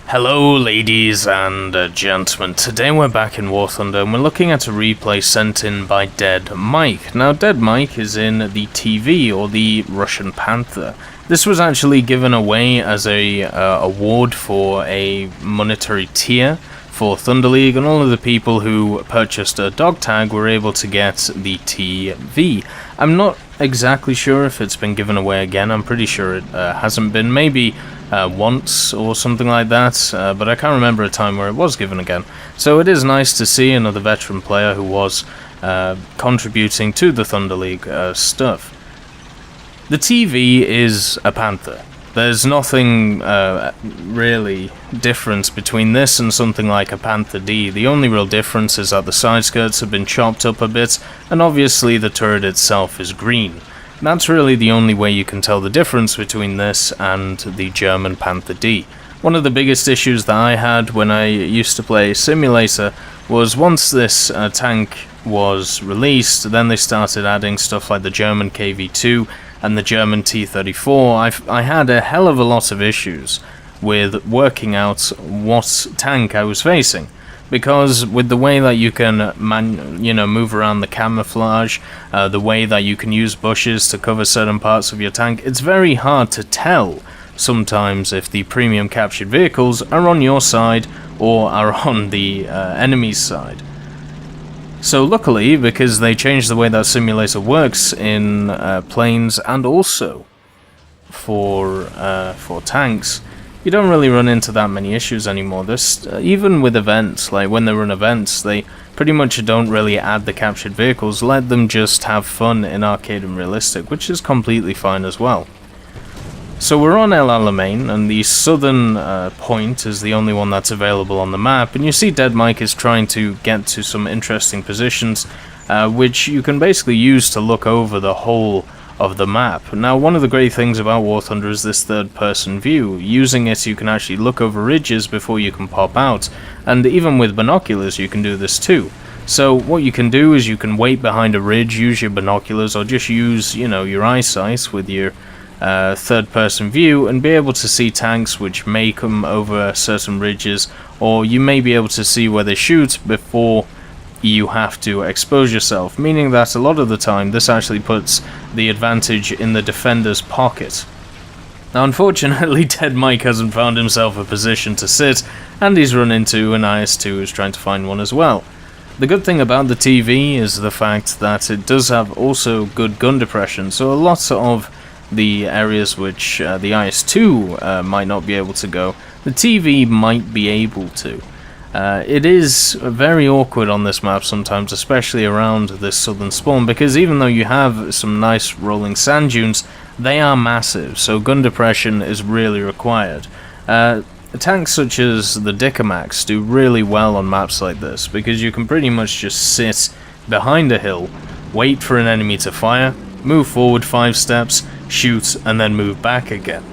Hello ladies and gentlemen, today we're back in War Thunder and we're looking at a replay sent in by deadmike. Now deadmike is in the TV, or the Russian Panther. This was actually given away as a award for a monetary tier for Thunder League, and all of the people who purchased a dog tag were able to get the TV. I'm not exactly sure if it's been given away again. I'm pretty sure it hasn't been. Maybe once or something like that, but I can't remember a time where it was given again. So it is nice to see another veteran player who was contributing to the Thunder League stuff. The TV is a Panther. There's nothing really different between this and something like a Panther D. The only real difference is that the side skirts have been chopped up a bit, and obviously the turret itself is green. That's really the only way you can tell the difference between this and the German Panther D. One of the biggest issues that I had when I used to play Simulator was once this tank was released, then they started adding stuff like the German KV-2 and the German T-34. I had a hell of a lot of issues with working out what tank I was facing. Because with the way that you can move around the camouflage, the way that you can use bushes to cover certain parts of your tank, it's very hard to tell sometimes if the premium captured vehicles are on your side or are on the enemy's side. So luckily, because they changed the way that Simulator works in planes and also for tanks, you don't really run into that many issues anymore. This, even with events, like when they run events, they pretty much don't really add the captured vehicles, let them just have fun in arcade and realistic, which is completely fine as well. So we're on El Alamein, and the southern point is the only one that's available on the map, and you see deadmike is trying to get to some interesting positions, which you can basically use to look over the whole of the map. Now, one of the great things about War Thunder is this third-person view. Using it, you can actually look over ridges before you can pop out, and even with binoculars you can do this too. So what you can do is you can wait behind a ridge, use your binoculars, or just use, your eyesight with your third-person view and be able to see tanks which may come over certain ridges, or you may be able to see where they shoot before you have to expose yourself, meaning that a lot of the time this actually puts the advantage in the defender's pocket. Now unfortunately deadmike hasn't found himself a position to sit, and he's run into an IS-2 who's trying to find one as well. The good thing about the TV is the fact that it does have also good gun depression, so a lot of the areas which the IS-2 might not be able to go, the TV might be able to. It is very awkward on this map sometimes, especially around this southern spawn, because even though you have some nice rolling sand dunes, they are massive, so gun depression is really required. Tanks such as the Dicamax do really well on maps like this, because you can pretty much just sit behind a hill, wait for an enemy to fire, move forward 5 steps, shoot, and then move back again.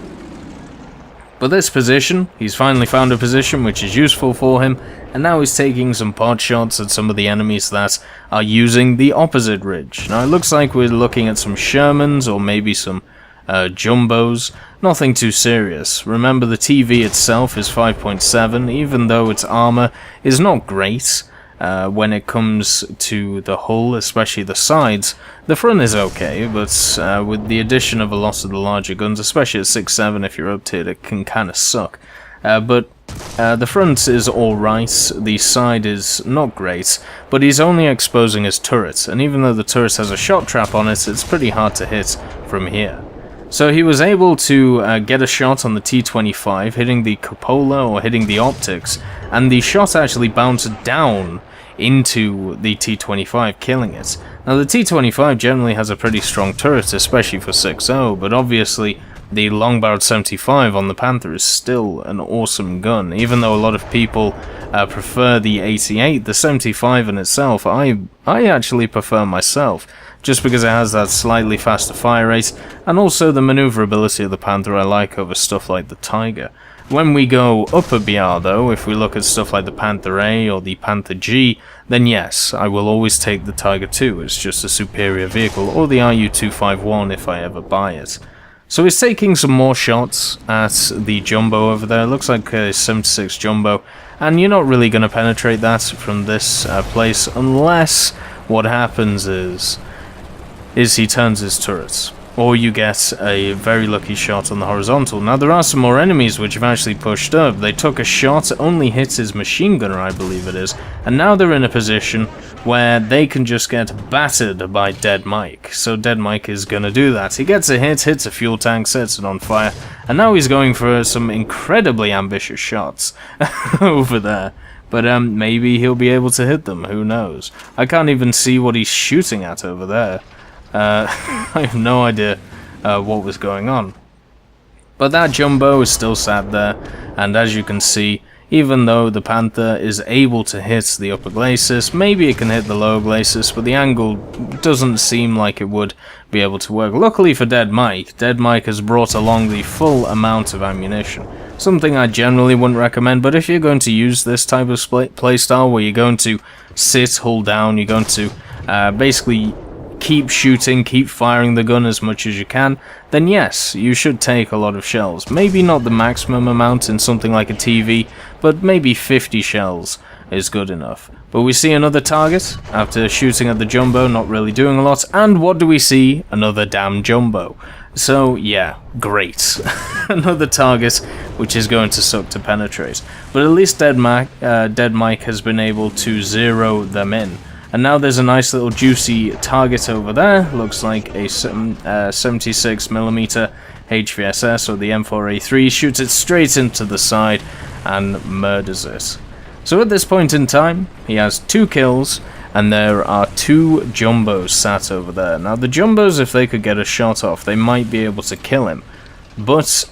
But this position, he's finally found a position which is useful for him, and now he's taking some pot shots at some of the enemies that are using the opposite ridge. Now it looks like we're looking at some Shermans or maybe some Jumbos, nothing too serious. Remember, the TV itself is 5.7, even though its armor is not great. When it comes to the hull, especially the sides, the front is okay, but with the addition of a lot of the larger guns, especially at 6.7 if you're up to it, it can kind of suck. But the front is alright, the side is not great, but he's only exposing his turret, and even though the turret has a shot trap on it, it's pretty hard to hit from here. So he was able to get a shot on the T-25, hitting the cupola or hitting the optics, and the shot actually bounced down into the T-25, killing it. Now the T-25 generally has a pretty strong turret, especially for 6.0, but obviously the long-barreled 75 on the Panther is still an awesome gun. Even though a lot of people prefer the 88, the 75 in itself, I actually prefer myself, just because it has that slightly faster fire rate, and also the maneuverability of the Panther I like over stuff like the Tiger. When we go up a BR though, if we look at stuff like the Panther A or the Panther G, then yes, I will always take the Tiger II, it's just a superior vehicle, or the RU-251 if I ever buy it. So he's taking some more shots at the jumbo over there. It looks like a 76 jumbo, and you're not really going to penetrate that from this place unless what happens is he turns his turrets, or you get a very lucky shot on the horizontal. Now there are some more enemies which have actually pushed up. They took a shot, only hit his machine gunner, I believe it is, and now they're in a position where they can just get battered by deadmike. So deadmike is gonna do that. He gets a hit, hits a fuel tank, sets it on fire, and now he's going for some incredibly ambitious shots over there. But maybe he'll be able to hit them, who knows. I can't even see what he's shooting at over there. I have no idea what was going on. But that jumbo is still sat there, and as you can see, even though the Panther is able to hit the upper glacis, maybe it can hit the lower glacis, but the angle doesn't seem like it would be able to work. Luckily for deadmike has brought along the full amount of ammunition. Something I generally wouldn't recommend, but if you're going to use this type of playstyle where you're going to sit, hold down, you're going to basically keep shooting, keep firing the gun as much as you can, then yes, you should take a lot of shells. Maybe not the maximum amount in something like a TV, but maybe 50 shells is good enough. But we see another target, after shooting at the jumbo, not really doing a lot, and what do we see? Another damn jumbo. So yeah, great. Another target which is going to suck to penetrate. But at least deadmike has been able to zero them in. And now there's a nice little juicy target over there. Looks like a 76mm HVSS, or the M4A3, shoots it straight into the side and murders it. So at this point in time, he has 2 kills, and there are 2 jumbos sat over there. Now the jumbos, if they could get a shot off, they might be able to kill him, but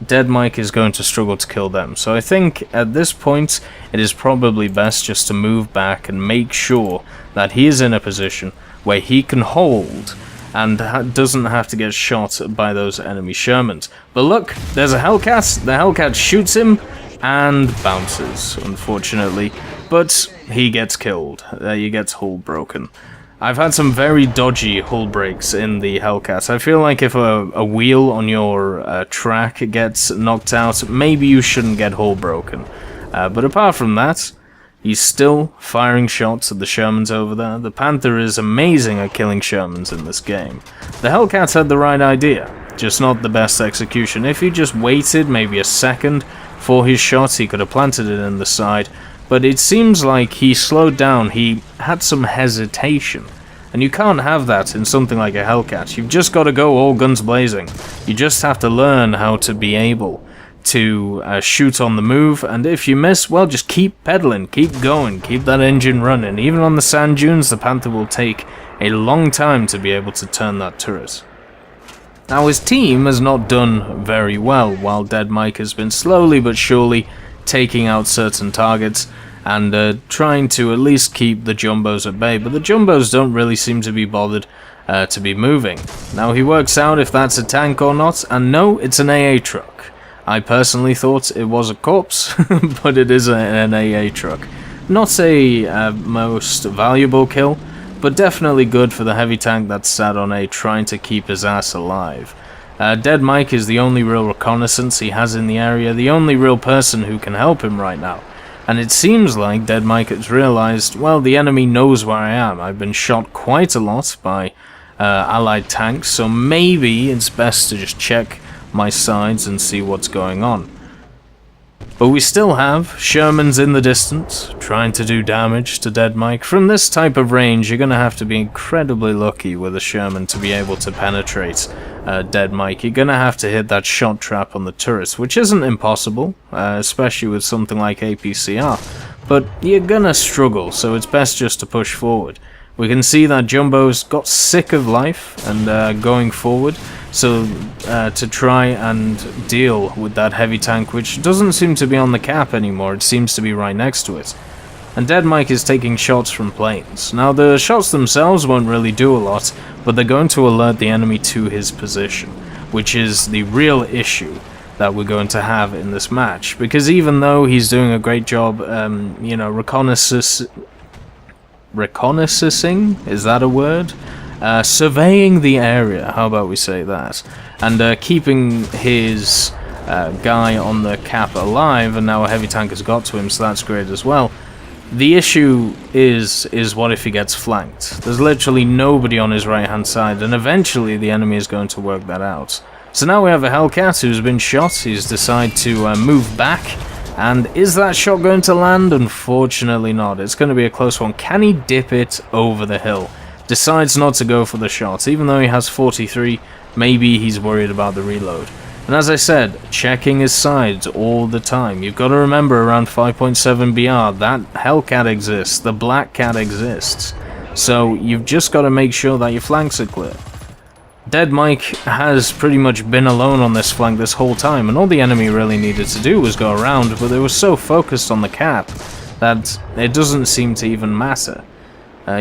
deadmike is going to struggle to kill them. So I think at this point it is probably best just to move back and make sure that he is in a position where he can hold and doesn't have to get shot by those enemy Shermans. But look, there's a Hellcat. The Hellcat shoots him and bounces, unfortunately, but he gets killed. He gets hull broken. I've had some very dodgy hull breaks in the Hellcat. I feel like if a wheel on your track gets knocked out, maybe you shouldn't get hull broken. But apart from that, he's still firing shots at the Shermans over there. The Panther is amazing at killing Shermans in this game. The Hellcat had the right idea, just not the best execution. If he just waited maybe a second for his shot, he could have planted it in the side. But it seems like he slowed down, he had some hesitation. And you can't have that in something like a Hellcat. You've just got to go all guns blazing. You just have to learn how to be able to shoot on the move, and if you miss, well, just keep pedaling, keep going, keep that engine running. Even on the sand dunes, the Panther will take a long time to be able to turn that turret. Now his team has not done very well, while deadmike has been slowly but surely taking out certain targets and trying to at least keep the jumbos at bay, but the jumbos don't really seem to be bothered to be moving. Now he works out if that's a tank or not, and no, it's an AA truck. I personally thought it was a corpse, but it is an AA truck. Not a most valuable kill, but definitely good for the heavy tank that's sat on A trying to keep his ass alive. deadmike is the only real reconnaissance he has in the area, the only real person who can help him right now. And it seems like deadmike has realized, well, the enemy knows where I am. I've been shot quite a lot by allied tanks, so maybe it's best to just check my sides and see what's going on. But we still have Shermans in the distance, trying to do damage to deadmike. From this type of range, you're going to have to be incredibly lucky with a Sherman to be able to penetrate deadmike. You're going to have to hit that shot trap on the turrets, which isn't impossible, especially with something like APCR. But you're going to struggle, so it's best just to push forward. We can see that Jumbo's got sick of life and going forward, so to try and deal with that heavy tank, which doesn't seem to be on the cap anymore, it seems to be right next to it. And deadmike is taking shots from planes. Now the shots themselves won't really do a lot, but they're going to alert the enemy to his position, which is the real issue that we're going to have in this match, because even though he's doing a great job, reconnaissing, is that a word? surveying the area, how about we say that, and keeping his guy on the cap alive, and now a heavy tank has got to him, so that's great as well. The issue is what if he gets flanked? There's literally nobody on his right hand side, and eventually the enemy is going to work that out. So now we have a Hellcat who's been shot. He's decided to move back, and is that shot going to land? Unfortunately not. It's going to be a close one. Can he dip it over the hill? Decides not to go for the shot, even though he has 43. Maybe he's worried about the reload. And as I said, checking his sides all the time. You've got to remember, around 5.7 BR, that Hellcat exists, the Black Cat exists. So you've just got to make sure that your flanks are clear. deadmike has pretty much been alone on this flank this whole time, and all the enemy really needed to do was go around, but they were so focused on the cap that it doesn't seem to even matter.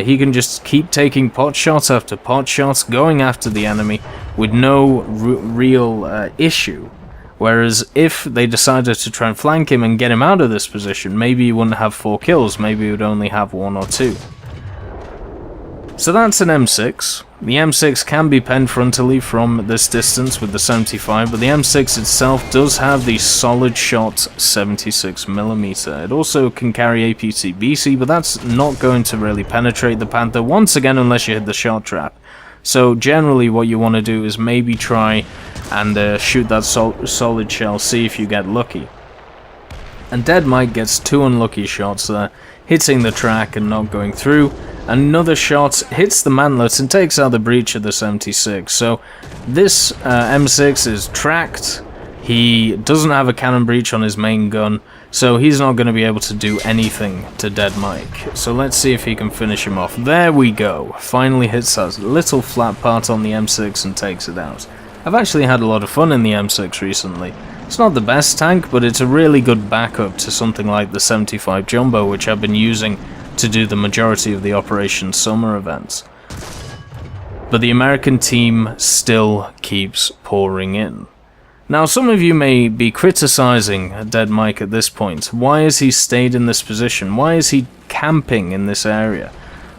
He can just keep taking pot shots after pot shots, going after the enemy with no real issue. Whereas if they decided to try and flank him and get him out of this position, maybe he wouldn't have 4 kills, maybe he would only have 1 or 2. So that's an M6. The M6 can be penned frontally from this distance with the 75, but the M6 itself does have the solid shot 76mm. It also can carry APC-BC, but that's not going to really penetrate the Panther once again unless you hit the shot trap. So generally what you want to do is maybe try and shoot that solid shell, see if you get lucky. And deadmike gets 2 unlucky shots there, hitting the track and not going through. Another shot hits the mantlet and takes out the breach of the 76. So this M6 is tracked. He doesn't have a cannon breach on his main gun, so he's not going to be able to do anything to deadmike. So let's see if he can finish him off. There we go. Finally hits that little flat part on the M6 and takes it out. I've actually had a lot of fun in the M6 recently. It's not the best tank, but it's a really good backup to something like the 75 Jumbo, which I've been using to do the majority of the Operation Summer events. But the American team still keeps pouring in. Now, some of you may be criticizing deadmike at this point. Why has he stayed in this position? Why is he camping in this area?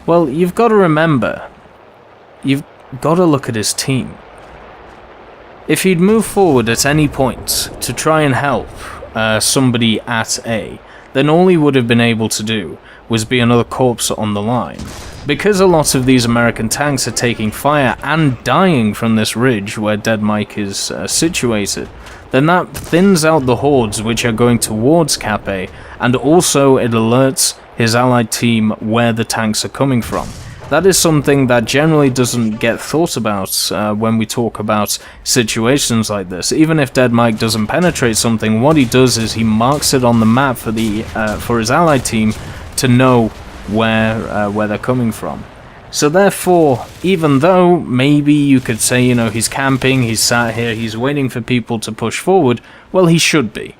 Well, you've got to remember, you've got to look at his team. If he'd move forward at any point to try and help somebody at A, then all he would have been able to do was be another corpse on the line. Because a lot of these American tanks are taking fire and dying from this ridge where deadmike is situated, then that thins out the hordes which are going towards Cap A, and also it alerts his allied team where the tanks are coming from. That is something that generally doesn't get thought about when we talk about situations like this. Even if deadmike doesn't penetrate something, what he does is he marks it on the map for his allied team to know where they're coming from. So therefore, even though maybe you could say, you know, he's camping, he's sat here, he's waiting for people to push forward, well, he should be.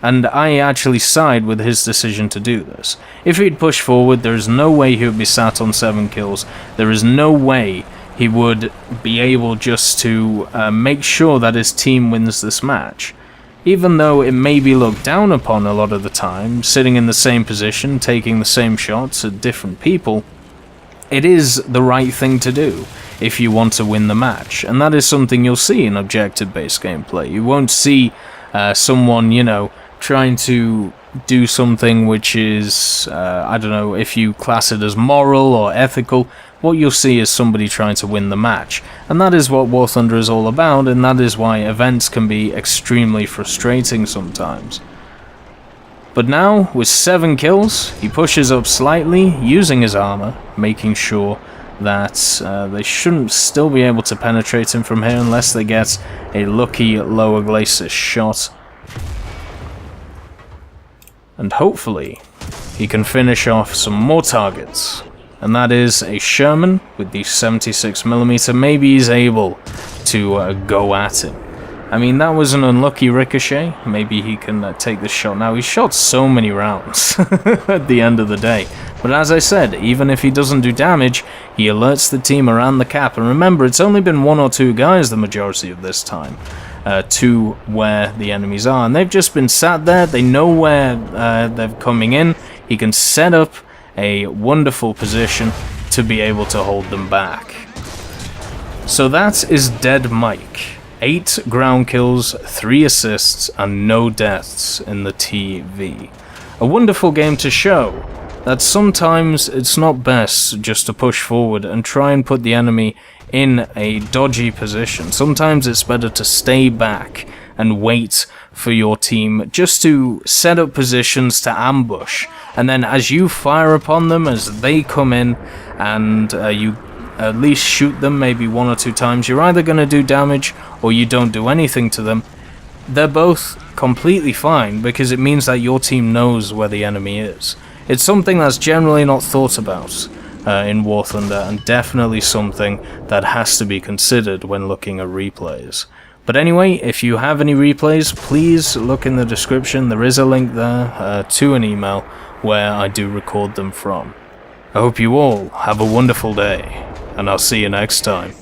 And I actually side with his decision to do this. If he'd pushed forward, there is no way he would be sat on 7 kills. There is no way he would be able just to make sure that his team wins this match. Even though it may be looked down upon a lot of the time, sitting in the same position, taking the same shots at different people, it is the right thing to do if you want to win the match. And that is something you'll see in objective-based gameplay. You won't see someone, you know, trying to do something which is, I don't know, if you class it as moral or ethical, what you'll see is somebody trying to win the match. And that is what War Thunder is all about, and that is why events can be extremely frustrating sometimes. But now, with 7 kills, he pushes up slightly, using his armor, making sure that they shouldn't still be able to penetrate him from here unless they get a lucky lower glacis shot. And hopefully, he can finish off some more targets. And that is a Sherman with the 76mm. Maybe he's able to go at him. I mean, that was an unlucky ricochet. Maybe he can take this shot now. He shot so many rounds at the end of the day. But as I said, even if he doesn't do damage, he alerts the team around the cap. And remember, it's only been 1 or 2 guys the majority of this time to where the enemies are. And they've just been sat there. They know where they're coming in. He can set up a wonderful position to be able to hold them back. So that is deadmike. 8 ground kills, 3 assists, and no deaths in the TV. A wonderful game to show that sometimes it's not best just to push forward and try and put the enemy in a dodgy position. Sometimes it's better to stay back and wait for your team just to set up positions to ambush. And then as you fire upon them, as they come in and you at least shoot them maybe 1 or 2 times, you're either going to do damage or you don't do anything to them. They're both completely fine because it means that your team knows where the enemy is. It's something that's generally not thought about in War Thunder, and definitely something that has to be considered when looking at replays. But anyway, if you have any replays, please look in the description. There is a link there to an email where I do record them from. I hope you all have a wonderful day, and I'll see you next time.